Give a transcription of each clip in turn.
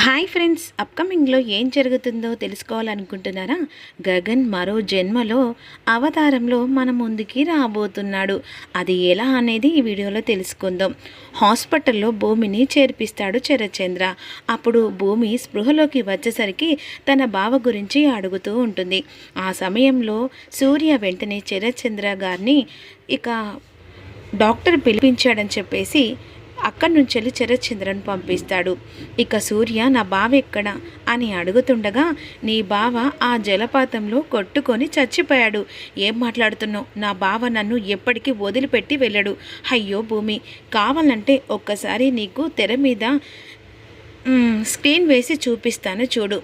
Hi friends, అప్కమింగ్లో ఏం జరుగుతుందో తెలుసుకోవాలనుకుంటున్నారా? గగన్ మరో జన్మలో అవతారంలో మన ముందుకి రాబోతున్నాడు. అది ఎలా అనేది ఈ వీడియోలో తెలుసుకుందాం. హాస్పిటల్లో భూమిని చేర్పిస్తాడు శరత్చంద్ర. అప్పుడు భూమి స్పృహలోకి వచ్చేసరికి తన బావ గురించి అడుగుతూ ఉంటుంది. ఆ సమయంలో సూర్య వెంటనే శరత్చంద్ర గారిని డాక్టర్ పిలిపించాడని చెప్పేసి అక్కడి నుంచి వెళ్ళి శరత్చంద్రను పంపిస్తాడు. ఇక సూర్య నా బావ ఎక్కడ అని అడుగుతుండగా, నీ బావ ఆ జలపాతంలో కొట్టుకొని చచ్చిపోయాడు. ఏం మాట్లాడుతున్నావు? నా బావ నన్ను ఎప్పటికీ వదిలిపెట్టి వెళ్ళాడు. అయ్యో భూమి, కావాలంటే ఒక్కసారి నీకు తెర మీద స్క్రీన్ వేసి చూపిస్తాను చూడు.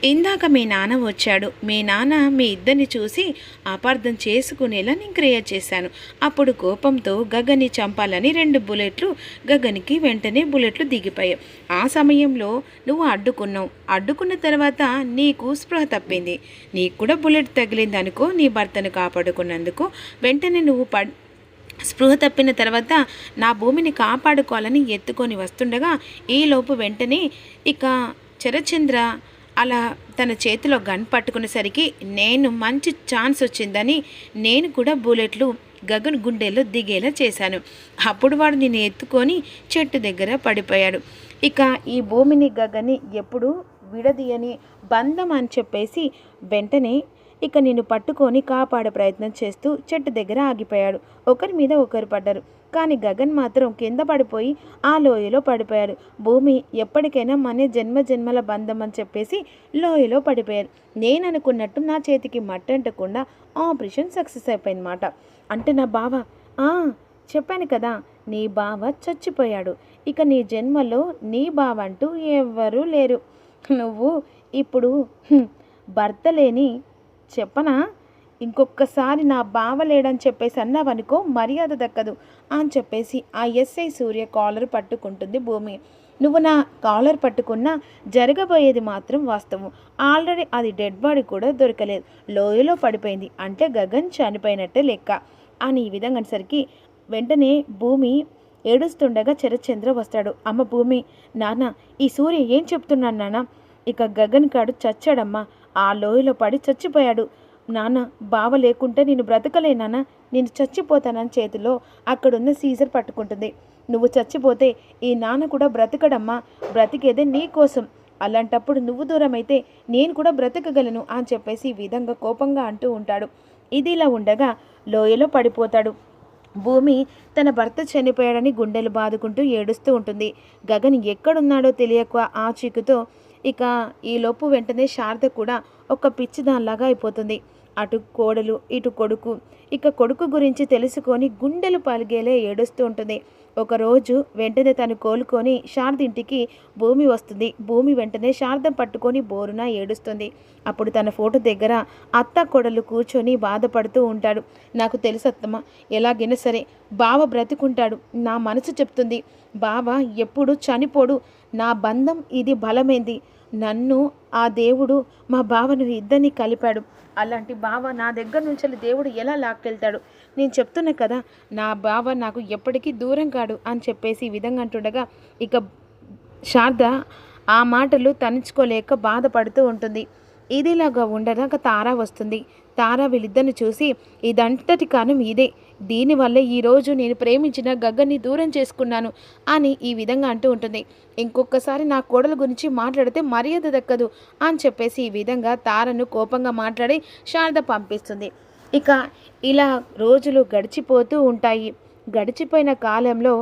ఇందాక మీ నాన్న వచ్చాడు. మీ నాన్న మీ ఇద్దరిని చూసి అపార్థం చేసుకునేలా నేను క్రియేట్ చేశాను. అప్పుడు కోపంతో గగన్ని చంపాలని 2 బుల్లెట్లు గగన్కి వెంటనే బుల్లెట్లు దిగిపోయాయి. ఆ సమయంలో నువ్వు అడ్డుకున్న తర్వాత నీకు స్పృహ తప్పింది. నీకు కూడా బుల్లెట్ తగిలింది అనుకో. నీ భర్తను కాపాడుకున్నందుకు వెంటనే నువ్వు స్పృహ తప్పిన తర్వాత నా భూమిని కాపాడుకోవాలని ఎత్తుకొని వస్తుండగా ఈలోపు వెంటనే శరత్చంద్ర అలా తన చేతిలో గన్ పట్టుకునేసరికి నేను మంచి ఛాన్స్ వచ్చిందని నేను కూడా బుల్లెట్లు గగన్ గుండెల్లో దిగేలా చేశాను. అప్పుడు వాడు నేను ఎత్తుకొని చెట్టు దగ్గర పడిపోయాడు. ఈ భూమిని గగన్ని ఎప్పుడు విడదీయని బంధం అని చెప్పేసి వెంటనే నిన్ను పట్టుకొని కాపాడే ప్రయత్నం చేస్తూ చెట్టు దగ్గర ఆగిపోయాడు. ఒకరి మీద ఒకరు పడ్డారు. కానీ గగన్ మాత్రం కింద పడిపోయి ఆ లోయలో పడిపోయాడు. భూమి ఎప్పటికైనా మన జన్మల బంధం అని చెప్పేసి లోయలో పడిపోయారు. నేను అనుకున్నట్టు నా చేతికి మట్టంటకుండా ఆపరేషన్ సక్సెస్ అయిపోయిందన్నమాట. అంటే నా బావ చెప్పాను కదా, నీ బావ చచ్చిపోయాడు. నీ జన్మలో నీ బావ అంటూ ఎవ్వరూ లేరు. నువ్వు ఇప్పుడు భర్త లేని చెప్పనా? ఇంకొకసారి నా బావ లేడని చెప్పేసి అన్నావనుకో మర్యాద దక్కదు అని చెప్పేసి ఆ ఎస్ఐ సూర్య కాలర్ పట్టుకుంటుంది భూమి. నువ్వు నా కాలర్ పట్టుకున్నా జరగబోయేది మాత్రం వాస్తవం. ఆల్రెడీ అది డెడ్ బాడీ కూడా దొరకలేదు, లోయలో పడిపోయింది. అంటే గగన్ చనిపోయినట్టే లెక్క అని ఈ విధంగా అనేసరికి వెంటనే భూమి ఏడుస్తుండగా శరత్చంద్ర వస్తాడు. అమ్మ భూమి, నాన్న ఈ సూర్య ఏం చెప్తున్నాను నాన్న? గగన్ కాడు చచ్చాడమ్మా, ఆ లోయలో పడి చచ్చిపోయాడు. నాన్న బావ లేకుంటే నేను బ్రతకలేనానా, నేను చచ్చిపోతానని చేతిలో అక్కడున్న సీజర్ పట్టుకుంటుంది. నువ్వు చచ్చిపోతే ఈ నాన్న కూడా బ్రతకడమ్మా, బ్రతికేదే నీ కోసం. అలాంటప్పుడు నువ్వు దూరం అయితే నేను కూడా బ్రతకగలను అని చెప్పేసి ఈ విధంగా కోపంగా అంటూ ఉంటాడు. ఇది ఇలా ఉండగా లోయలో పడిపోతాడు. భూమి తన భర్త చనిపోయాడని గుండెలు బాదుకుంటూ ఏడుస్తూ ఉంటుంది. గగన్ ఎక్కడున్నాడో తెలియక ఆ చీకుతో ఈలోపు వెంటనే శారద కూడా ఒక పిచ్చిదానిలాగా అయిపోతుంది. అటు కోడలు ఇటు కొడుకు. కొడుకు గురించి తెలుసుకొని గుండెలు పలిగేలే ఏడుస్తూ ఉంటుంది. ఒకరోజు వెంటనే తను కోలుకొని శారద ఇంటికి భూమి వస్తుంది. భూమి వెంటనే శారద పట్టుకొని బోరున ఏడుస్తుంది. అప్పుడు తన ఫోటో దగ్గర అత్త కోడలు కూర్చొని బాధపడుతూ ఉంటాడు. నాకు తెలుసు అత్తమ్మ, ఎలాగైనా సరే బావ బ్రతికుంటాడు. నా మనసు చెప్తుంది బావ ఎప్పుడు చనిపోడు. నా బంధం ఇది బలమైంది. నన్ను ఆ దేవుడు మా బావను ఇద్దరిని కలిపాడు. అలాంటి బావ నా దగ్గర నుంచి దేవుడు ఎలా లాక్కెళ్తాడు? నేను చెప్తున్నా కదా, నా బావ నాకు ఎప్పటికీ దూరం కాడు అని చెప్పేసి ఈ విధంగా అంటుండగా శారద ఆ మాటలు తనుచుకోలేక బాధపడుతూ ఉంటుంది. ఇదిలాగా ఉండగా తార వస్తుంది. తార వీళ్ళిద్దరిని చూసి ఇదంతటి కారణం ఇదే, దీనివల్లే ఈరోజు నేను ప్రేమించిన గగన్ని దూరం చేసుకున్నాను అని ఈ విధంగా అంటూ ఉంటుంది. ఇంకొకసారి నా కోడల గురించి మాట్లాడితే మర్యాద దక్కదు అని చెప్పేసి ఈ విధంగా తారను కోపంగా మాట్లాడి శారద పంపిస్తుంది. ఇలా రోజులు గడిచిపోతూ ఉంటాయి. గడిచిపోయిన కాలంలో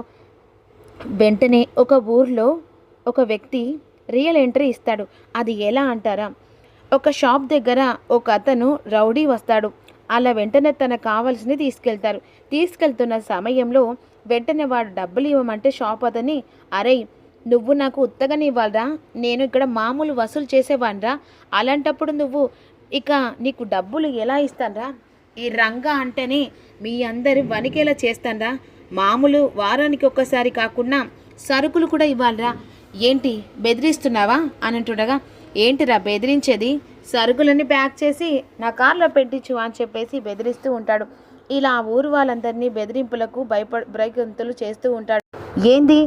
వెంటనే ఒక ఊర్లో ఒక వ్యక్తి రియల్ ఎంట్రీ ఇస్తాడు. అది ఎలా అంటారా? ఒక షాప్ దగ్గర ఒక అతను రౌడీ వస్తాడు. అలా వెంటనే తనకు కావాల్సింది తీసుకెళ్తున్న సమయంలో వెంటనే వాడు డబ్బులు ఇవ్వమంటే షాప్ అతని, అరే నువ్వు నాకు ఉత్తగానే ఇవ్వాలరా, నేను ఇక్కడ మామూలు వసూలు చేసేవాడిరా, అలాంటప్పుడు నువ్వు నీకు డబ్బులు ఎలా ఇస్తానరా? ఈ రంగా అంటేనే మీ అందరి వణికేలా చేస్తానరా, మామూలు వారానికి ఒక్కసారి కాకుండా సరుకులు కూడా ఇవ్వాలరా, ఏంటి బెదిరిస్తున్నావా అని అంటుండగా, ఏంటిరా బెదిరించేది? సరుకులన్నీ ప్యాక్ చేసి నా కార్లో పెట్టించు అని చెప్పేసి బెదిరిస్తూ ఉంటాడు. ఇలా ఊరు వాళ్ళందరినీ బెదిరింపులకు భయగంతులు చేస్తూ ఉంటాడు. ఏంది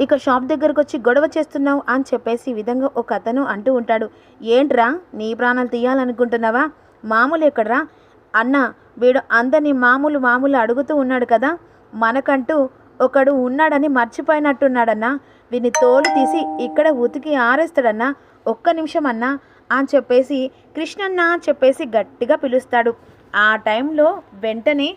ఇక షాప్ దగ్గరకు వచ్చి గొడవ చేస్తున్నావు అని చెప్పేసి ఈ విధంగా ఒక అతను అంటూ ఉంటాడు. ఏంట్రా నీ ప్రాణాలు తీయాలనుకుంటున్నావా? మామూలు ఎక్కడ్రా అన్న, వీడు అందరినీ మామూలు అడుగుతూ ఉన్నాడు కదా, మనకంటూ ఒకడు ఉన్నాడని మర్చిపోయినట్టున్నాడన్నా, వీడిని తోలు తీసి ఇక్కడ ఉతికి ఆరేస్తాడన్నా, ఒక్క నిమిషం అన్నా అని చెప్పేసి కృష్ణన్న అని చెప్పేసి గట్టిగా పిలుస్తాడు. ఆ టైంలో వెంటనే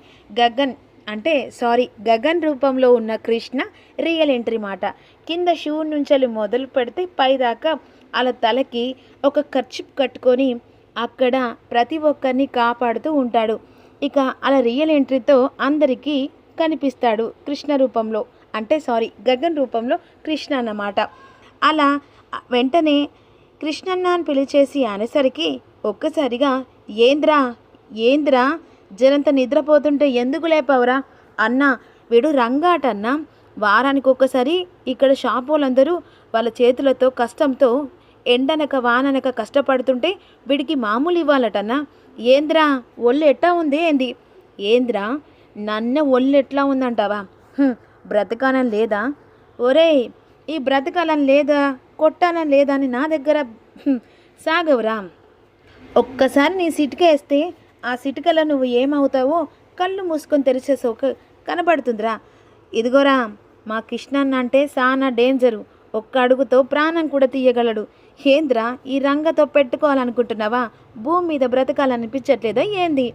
గగన్ రూపంలో ఉన్న కృష్ణ రియల్ ఎంట్రీ మాట. కింద షూ నుంచి మొదలు పెడితే పైదాకా అలా తలకి ఒక కర్చిప్ కట్టుకొని అక్కడ ప్రతి ఒక్కరిని కాపాడుతూ ఉంటాడు. ఇక అలా రియల్ ఎంట్రీతో అందరికీ కనిపిస్తాడు కృష్ణ రూపంలో, గగన్ రూపంలో కృష్ణ అన్నమాట. అలా వెంటనే కృష్ణన్న అని పిలిచేసి అనేసరికి ఒక్కసారిగా ఏంద్రా జనంత నిద్రపోతుంటే ఎందుకు లేపవరా అన్నా, వీడు రంగాటన్నా, వారానికి ఒక్కసారి ఇక్కడ షాప్ వాళ్ళందరూ వాళ్ళ చేతులతో కష్టంతో ఎండనక వాననక కష్టపడుతుంటే వీడికి మామూలు ఇవ్వాలటన్నా. ఏంద్రా ఒళ్ళు ఎట్టా ఉంది ఏంద్రా నన్న ఒళ్ళు ఎట్లా ఉందంటావా? బ్రతకాలని లేదా? ఒరేయ్, ఈ బ్రతకాలని లేదా కొట్టాలని లేదా అని నా దగ్గర సాగవురా. ఒక్కసారి నీ సిటిక వేస్తే ఆ సిటికలో నువ్వు ఏమవుతావో కళ్ళు మూసుకొని తెరిచే సోక కనబడుతుందిరా. ఇదిగోరా, మా కృష్ణన్న అంటే చాలా డేంజరు, ఒక్క అడుగుతో ప్రాణం కూడా తీయగలడు. ఏంద్రా ఈ రంగతో పెట్టుకోవాలనుకుంటున్నావా? భూమి మీద బ్రతకాలనిపించట్లేదా ఏంది?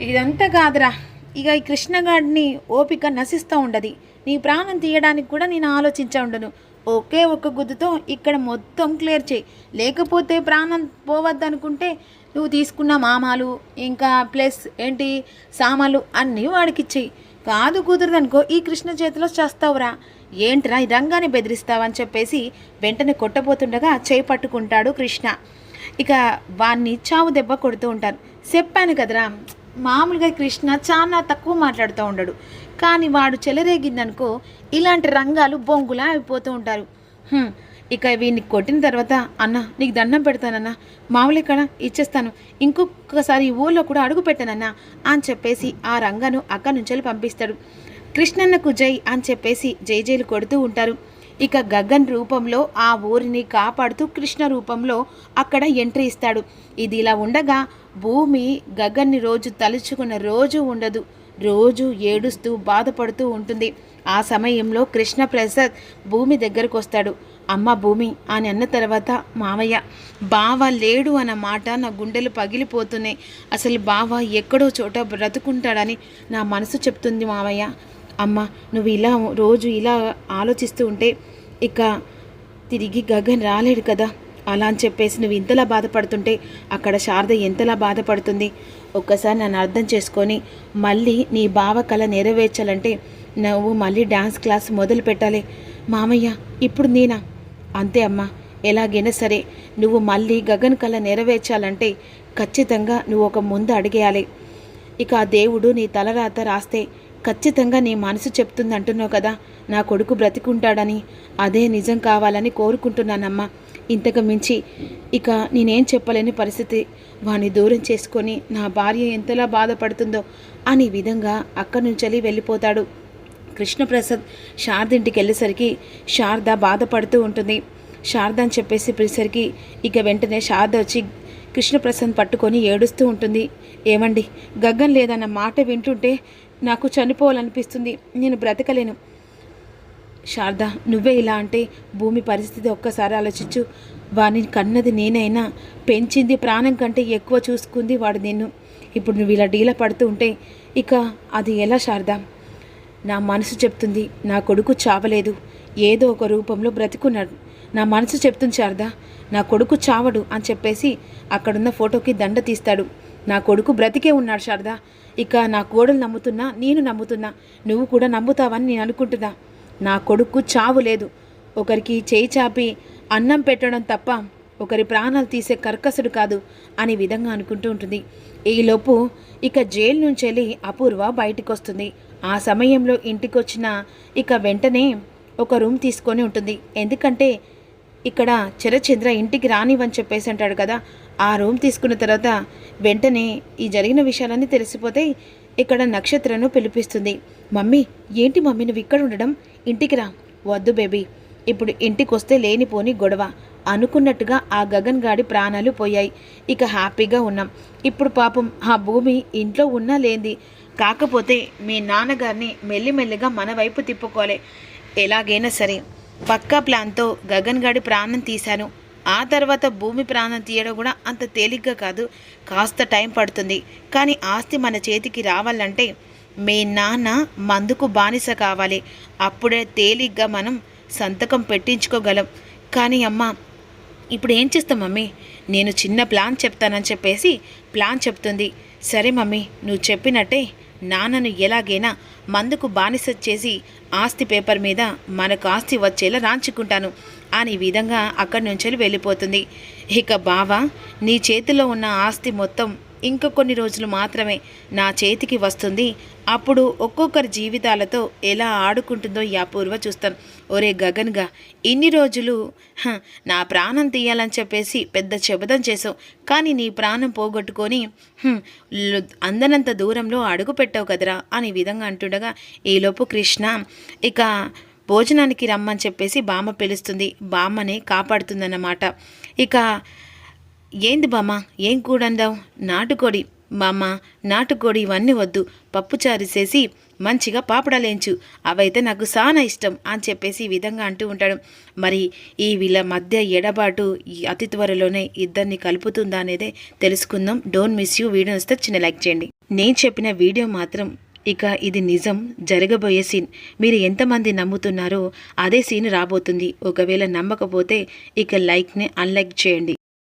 ఇదంతా కాదురా, ఇక ఈ కృష్ణగాడిని ఓపిక నశిస్తూ ఉండదు. నీ ప్రాణం తీయడానికి కూడా నేను ఆలోచించా ఉండను. ఒకే ఒక్క గుద్దుతో ఇక్కడ మొత్తం క్లియర్ చేయి, లేకపోతే ప్రాణం పోవద్దనుకుంటే నువ్వు తీసుకున్న మామాలు ఇంకా ప్లస్ సామాలు అన్నీ వాడికిచ్చేయి. కాదు కుదరదనుకో ఈ కృష్ణ చేతిలో చేస్తావురా. ఏంట్రా ఈ రంగాన్ని బెదిరిస్తావని చెప్పేసి వెంటనే కొట్టబోతుండగా చేయి పట్టుకుంటాడు కృష్ణ. ఇక వాణ్ణి చావు దెబ్బ కొడుతూ ఉంటారు. చెప్పాను కదరా, మామూలుగా కృష్ణ చాలా తక్కువ మాట్లాడుతూ ఉండడు, కానీ వాడు చెలరేగిందనుకో ఇలాంటి రంగాలు బొంగులా అయిపోతూ ఉంటారు. ఇక వీడిని కొట్టిన తర్వాత, అన్న నీకు దండం పెడతానన్నా, మామూలు ఇక్కడ ఇచ్చేస్తాను, ఇంకొకసారి ఈ ఊళ్ళో కూడా అడుగు పెట్టానన్నా అని చెప్పేసి ఆ రంగను అక్కడి నుంచి పంపిస్తాడు. కృష్ణన్నకు జై అని చెప్పేసి జైలు కొడుతూ ఉంటారు. ఇక గగన్ రూపంలో ఆ ఊరిని కాపాడుతూ కృష్ణ రూపంలో అక్కడ ఎంట్రీ ఇస్తాడు. ఇది ఇలా ఉండగా భూమి గగన్ని రోజు తలుచుకున్న రోజు ఉండదు, రోజు ఏడుస్తూ బాధపడుతూ ఉంటుంది. ఆ సమయంలో కృష్ణప్రసాద్ భూమి దగ్గరకు వస్తాడు. అమ్మ భూమి అని అన్న తర్వాత, మావయ్య బావ లేడు అన్న మాట నా గుండెలు పగిలిపోతున్నాయి. అసలు బావ ఎక్కడో చోట బ్రతుకుంటాడని నా మనసు చెప్తుంది మావయ్య. అమ్మ నువ్వు ఇలా రోజు ఇలా ఆలోచిస్తూ ఉంటే ఇక తిరిగి గగన్ రాలేడు కదా, అలా అని చెప్పేసి నువ్వు ఇంతలా బాధపడుతుంటే అక్కడ శారద ఎంతలా బాధపడుతుంది. ఒక్కసారి నన్ను అర్థం చేసుకొని మళ్ళీ నీ బావ కళ నెరవేర్చాలంటే నువ్వు మళ్ళీ డ్యాన్స్ క్లాస్ మొదలు పెట్టాలి. మామయ్య ఇప్పుడు నేనా? అంతే అమ్మా, ఎలాగైనా సరే నువ్వు మళ్ళీ గగన్ కళ నెరవేర్చాలంటే ఖచ్చితంగా నువ్వు ఒక ముందు అడిగేయాలి. ఇక ఆ దేవుడు నీ తలరాత రాస్తే ఖచ్చితంగా నీ మనసు చెప్తుంది అంటున్నావు కదా, నా కొడుకు బ్రతికుంటాడని. అదే నిజం కావాలని కోరుకుంటున్నానమ్మా. ఇంతకు మించి ఇక నేనేం చెప్పలేని పరిస్థితి. వాణ్ణి దూరం చేసుకొని నా భార్య ఎంతలా బాధపడుతుందో అని విధంగా అక్కడి నుంచి వెళ్ళిపోతాడు. కృష్ణప్రసాద్ శారద ఇంటికి వెళ్ళేసరికి శారద బాధపడుతూ ఉంటుంది. శారద అని చెప్పేసి పిలిసరికి ఇక వెంటనే శారద వచ్చి కృష్ణప్రసాద్ పట్టుకొని ఏడుస్తూ ఉంటుంది. ఏమండి, గగన్ లేదన్న మాట వింటుంటే నాకు చనిపోవాలనిపిస్తుంది, నేను బ్రతకలేను. శారద నువ్వే ఇలా అంటే భూమి పరిస్థితి ఒక్కసారి ఆలోచించు. వాడిని కన్నది నేనైనా పెంచింది ప్రాణం కంటే ఎక్కువ చూసుకుంది వాడు నిన్ను. ఇప్పుడు నువ్వు ఇలా డీల పడుతూ ఉంటే ఇక అది ఎలా శారద? నా మనసు చెప్తుంది నా కొడుకు చావలేదు, ఏదో ఒక రూపంలో బ్రతికున్నాడు. నా మనసు చెప్తుంది శారద, నా కొడుకు చావడు అని చెప్పేసి అక్కడున్న ఫోటోకి దండ తీస్తాడు. నా కొడుకు బ్రతికే ఉన్నాడు శారద. ఇక నా కోడలు నమ్ముతున్నా, నేను నమ్ముతున్నా, నువ్వు కూడా నమ్ముతావని నేను అనుకుంటున్నా. నా కొడుకు చావు లేదు. ఒకరికి చేయి చాపి అన్నం పెట్టడం తప్ప ఒకరి ప్రాణాలు తీసే కర్కసుడు కాదు అనే విధంగా అనుకుంటూ ఉంటుంది. ఈలోపు ఇక జైలు నుంచి వెళ్ళి అపూర్వ బయటికి వస్తుంది. ఆ సమయంలో ఇంటికి వచ్చిన ఇక వెంటనే ఒక రూమ్ తీసుకొని ఉంటుంది. ఎందుకంటే ఇక్కడ చరచంద్ర ఇంటికి రానివని చెప్పేసి అంటాడు కదా. ఆ రూమ్ తీసుకున్న తర్వాత వెంటనే ఈ జరిగిన విషయాలన్నీ తెలిసిపోతాయి. ఇక్కడ నక్షత్రను పిలిపిస్తుంది. మమ్మీ, ఏంటి మమ్మీ నువ్వు ఇక్కడ ఉండడం? ఇంటికి రా. వద్దు బేబీ, ఇప్పుడు ఇంటికి వస్తే లేనిపోని గొడవ. అనుకున్నట్టుగా ఆ గగన్ గాడి ప్రాణాలు పోయాయి. ఇక హ్యాపీగా ఉన్నాం. ఇప్పుడు పాపం ఆ భూమి ఇంట్లో ఉన్నా లేంది. కాకపోతే మీ నాన్నగారిని మెల్లిమెల్లిగా మన వైపు తిప్పుకోలే. ఎలాగైనా సరే పక్కా ప్లాన్తో గగన్ గాడి ప్రాణం తీశాను. ఆ తర్వాత భూమి ప్రాణం తీయడం కూడా అంత తేలిగ్గా కాదు, కాస్త టైం పడుతుంది. కానీ ఆస్తి మన చేతికి రావాలంటే మీ నాన్న మందుకు బానిస కావాలి. అప్పుడే తేలిగ్గా మనం సంతకం పెట్టించుకోగలం. కానీ అమ్మ, ఇప్పుడు ఏం చేస్తాం మమ్మీ? నేను చిన్న ప్లాన్ చెప్తానని చెప్పేసి ప్లాన్ చెప్తుంది. సరే మమ్మీ, నువ్వు చెప్పినట్టే నాన్నను ఎలాగైనా మందుకు బానిస చేసి ఆస్తి పేపర్ మీద మనకు ఆస్తి వచ్చేలా రాంచుకుంటాను అని విధంగా అక్కడి నుంచి వెళ్ళిపోతుంది. ఇక బావ, నీ చేతిలో ఉన్న ఆస్తి మొత్తం ఇంకా కొన్ని రోజులు మాత్రమే నా చేతికి వస్తుంది. అప్పుడు ఒక్కొక్కరి జీవితాలతో ఎలా ఆడుకుంటుందో ఈ అపూర్వ చూస్తాం. ఒరే గగన్గా, ఇన్ని రోజులు నా ప్రాణం తీయాలని చెప్పేసి పెద్ద శబదం చేసావు. కానీ నీ ప్రాణం పోగొట్టుకొని అందనంత దూరంలో అడుగు పెట్టావు కదరా అని విధంగా అంటుండగా ఈలోపు కృష్ణ ఇక భోజనానికి రమ్మని చెప్పేసి బామ్మ పిలుస్తుంది. బామ్మనే కాపాడుతుందన్నమాట. ఇక ఏంది బామ్మ, ఏం కూడందావు? నాటుకోడి. బామ్మ, నాటుకోడి ఇవన్నీ వద్దు, పప్పుచారు చేసి మంచిగా పాపడాలేంచు, అవైతే నాకు చాలా ఇష్టం అని చెప్పేసి ఈ విధంగా అంటూ ఉంటాడు. మరి ఈ వీళ్ళ మధ్య ఎడబాటు ఈ అతి త్వరలోనే ఇద్దరిని కలుపుతుందా అనేదే తెలుసుకుందాం. Don't miss you. వీడియో వస్తే చిన్న లైక్ చేయండి. నేను చెప్పిన వీడియో మాత్రం ఇక ఇది నిజం, జరగబోయే సీన్. మీరు ఎంతమంది నమ్ముతున్నారో అదే సీన్ రాబోతుంది. ఒకవేళ నమ్మకపోతే ఇక లైక్ని అన్లైక్ చేయండి.